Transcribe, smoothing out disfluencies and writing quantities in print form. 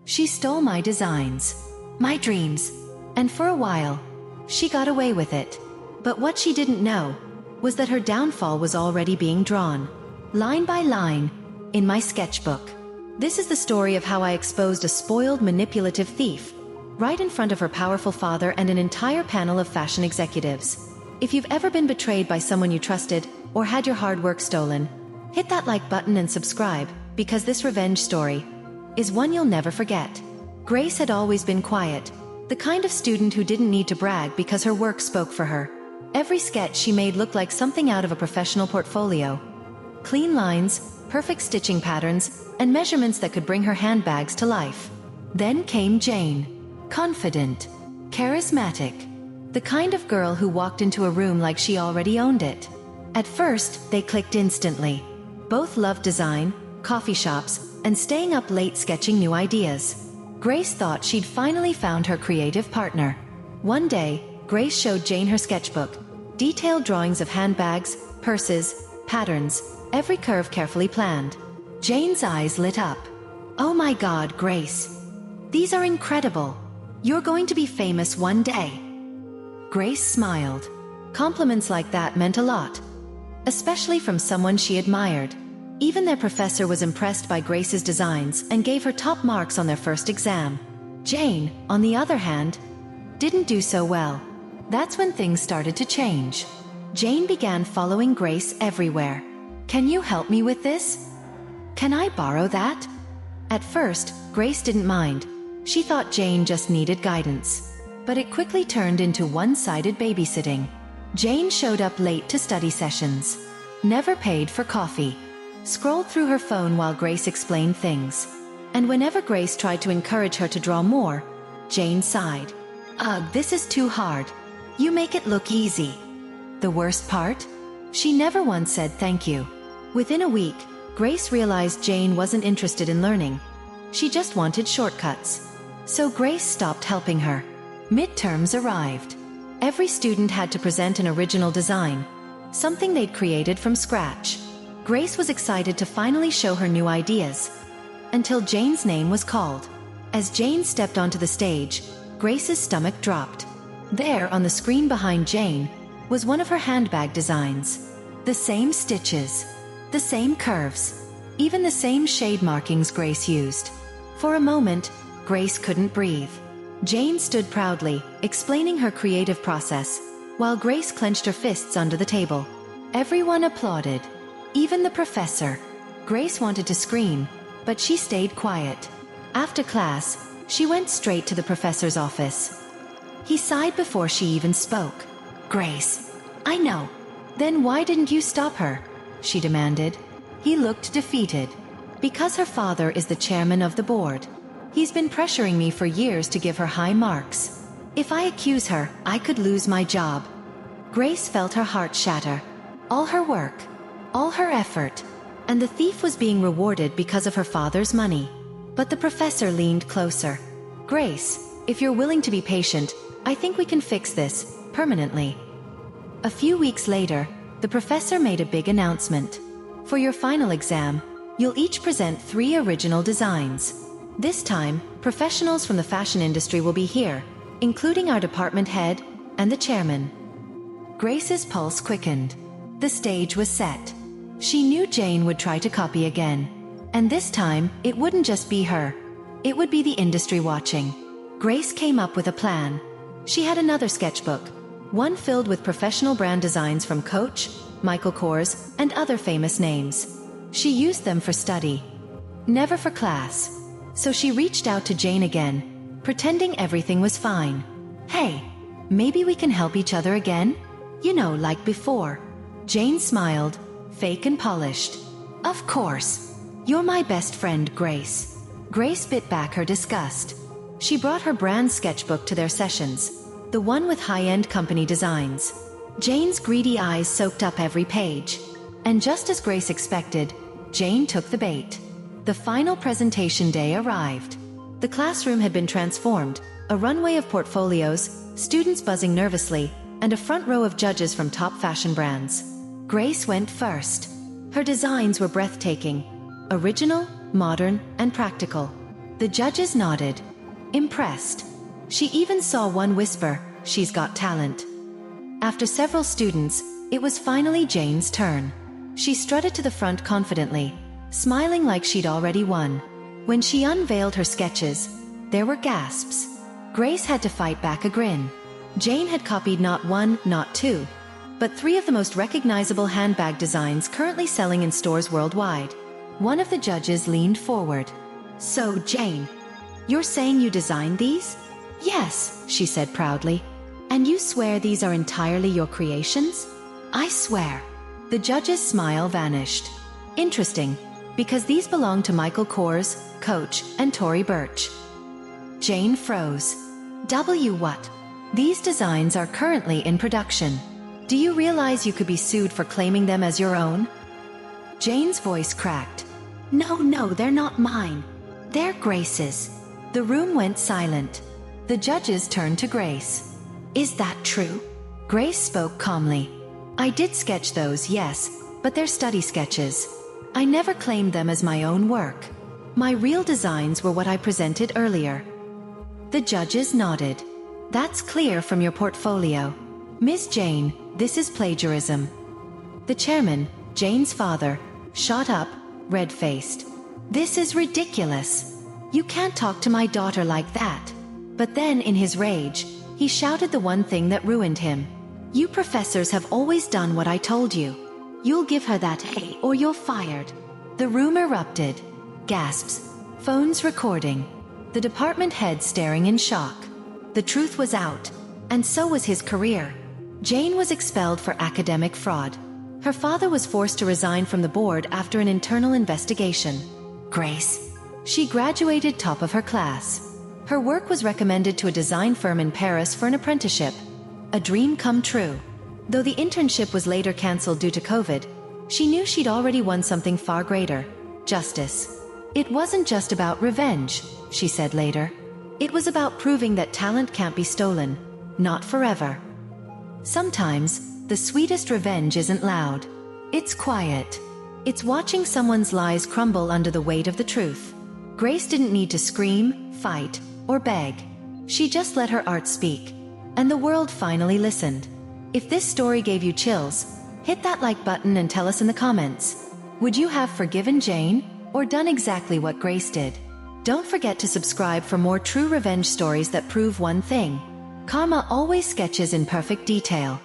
She stole my designs, my dreams, and for a while, she got away with it. But what she didn't know was that her downfall was already being drawn, line by line, in my sketchbook. This is the story of how I exposed a spoiled, manipulative thief, right in front of her powerful father and an entire panel of fashion executives. If you've ever been betrayed by someone you trusted, or had your hard work stolen, hit that like button and subscribe, because this revenge story is one you'll never forget. Grace had always been quiet, the kind of student who didn't need to brag because her work spoke for her. Every sketch she made looked like something out of a professional portfolio. Clean lines, perfect stitching patterns, and measurements that could bring her handbags to life. Then came Jane. Confident, charismatic, the kind of girl who walked into a room like she already owned it. At first, they clicked instantly. Both loved design, coffee shops, and staying up late sketching new ideas. Grace thought she'd finally found her creative partner. One day, Grace showed Jane her sketchbook, detailed drawings of handbags, purses, patterns, every curve carefully planned. Jane's eyes lit up. "Oh my God, Grace. These are incredible. You're going to be famous one day." Grace smiled. Compliments like that meant a lot, especially from someone she admired. Even their professor was impressed by Grace's designs and gave her top marks on their first exam. Jane, on the other hand, didn't do so well. That's when things started to change. Jane began following Grace everywhere. "Can you help me with this? Can I borrow that?" At first, Grace didn't mind. She thought Jane just needed guidance. But it quickly turned into one-sided babysitting. Jane showed up late to study sessions, never paid for coffee, scrolled through her phone while Grace explained things. And whenever Grace tried to encourage her to draw more, Jane sighed. "Ugh, this is too hard. You make it look easy." The worst part? She never once said thank you. Within a week, Grace realized Jane wasn't interested in learning. She just wanted shortcuts. So Grace stopped helping her. Midterms arrived. Every student had to present an original design, something they'd created from scratch. Grace was excited to finally show her new ideas, until Jane's name was called. As Jane stepped onto the stage, Grace's stomach dropped. There, on the screen behind Jane, was one of her handbag designs. The same stitches, the same curves, even the same shade markings Grace used. For a moment, Grace couldn't breathe. Jane stood proudly, explaining her creative process, while Grace clenched her fists under the table. Everyone applauded, even the professor. Grace wanted to scream, but she stayed quiet. After class, she went straight to the professor's office. He sighed before she even spoke. "Grace, I know. Then why didn't you stop her?" she demanded. He looked defeated. "Because her father is the chairman of the board. He's been pressuring me for years to give her high marks. If I accuse her, I could lose my job." Grace felt her heart shatter. All her work, all her effort, and the thief was being rewarded because of her father's money. But the professor leaned closer. "Grace, if you're willing to be patient, I think we can fix this, permanently." A few weeks later, the professor made a big announcement. "For your final exam, you'll each present 3 original designs. This time, professionals from the fashion industry will be here, including our department head and the chairman." Grace's pulse quickened. The stage was set. She knew Jane would try to copy again. And this time, it wouldn't just be her. It would be the industry watching. Grace came up with a plan. She had another sketchbook, one filled with professional brand designs from Coach, Michael Kors, and other famous names. She used them for study, never for class. So she reached out to Jane again, pretending everything was fine. "Hey, maybe we can help each other again? You know, like before." Jane smiled, fake and polished. "Of course. You're my best friend, Grace." Grace bit back her disgust. She brought her brand sketchbook to their sessions, the one with high-end company designs. Jane's greedy eyes soaked up every page. And just as Grace expected, Jane took the bait. The final presentation day arrived. The classroom had been transformed, a runway of portfolios, students buzzing nervously, and a front row of judges from top fashion brands. Grace went first. Her designs were breathtaking, original, modern, and practical. The judges nodded, impressed. She even saw one whisper, "She's got talent." After several students, it was finally Jane's turn. She strutted to the front confidently, smiling like she'd already won. When she unveiled her sketches, there were gasps. Grace had to fight back a grin. Jane had copied not one, not two, but three of the most recognizable handbag designs currently selling in stores worldwide. One of the judges leaned forward. "So, Jane, you're saying you designed these?" "Yes," she said proudly. "And you swear these are entirely your creations?" "I swear." The judge's smile vanished. "Interesting, because these belong to Michael Kors, Coach, and Tory Burch." Jane froze. What? These designs are currently in production. Do you realize you could be sued for claiming them as your own? Jane's voice cracked. No, they're not mine. They're Grace's." The room went silent. The judges turned to Grace. "Is that true?" Grace spoke calmly. "I did sketch those, yes, but they're study sketches. I never claimed them as my own work. My real designs were what I presented earlier." The judges nodded. "That's clear from your portfolio. Miss Jane, this is plagiarism." The chairman, Jane's father, shot up, red-faced. "This is ridiculous. You can't talk to my daughter like that." But then, in his rage, he shouted the one thing that ruined him. "You professors have always done what I told you. You'll give her that A or you're fired." The room erupted. Gasps. Phones recording. The department head staring in shock. The truth was out. And so was his career. Jane was expelled for academic fraud. Her father was forced to resign from the board after an internal investigation. Grace. She graduated top of her class. Her work was recommended to a design firm in Paris for an apprenticeship. A dream come true. Though the internship was later cancelled due to COVID, she knew she'd already won something far greater: justice. "It wasn't just about revenge," she said later. "It was about proving that talent can't be stolen. Not forever." Sometimes, the sweetest revenge isn't loud. It's quiet. It's watching someone's lies crumble under the weight of the truth. Grace didn't need to scream, fight, or beg. She just let her art speak. And the world finally listened. If this story gave you chills, hit that like button and tell us in the comments. Would you have forgiven Jane, or done exactly what Grace did? Don't forget to subscribe for more true revenge stories that prove one thing: karma always sketches in perfect detail.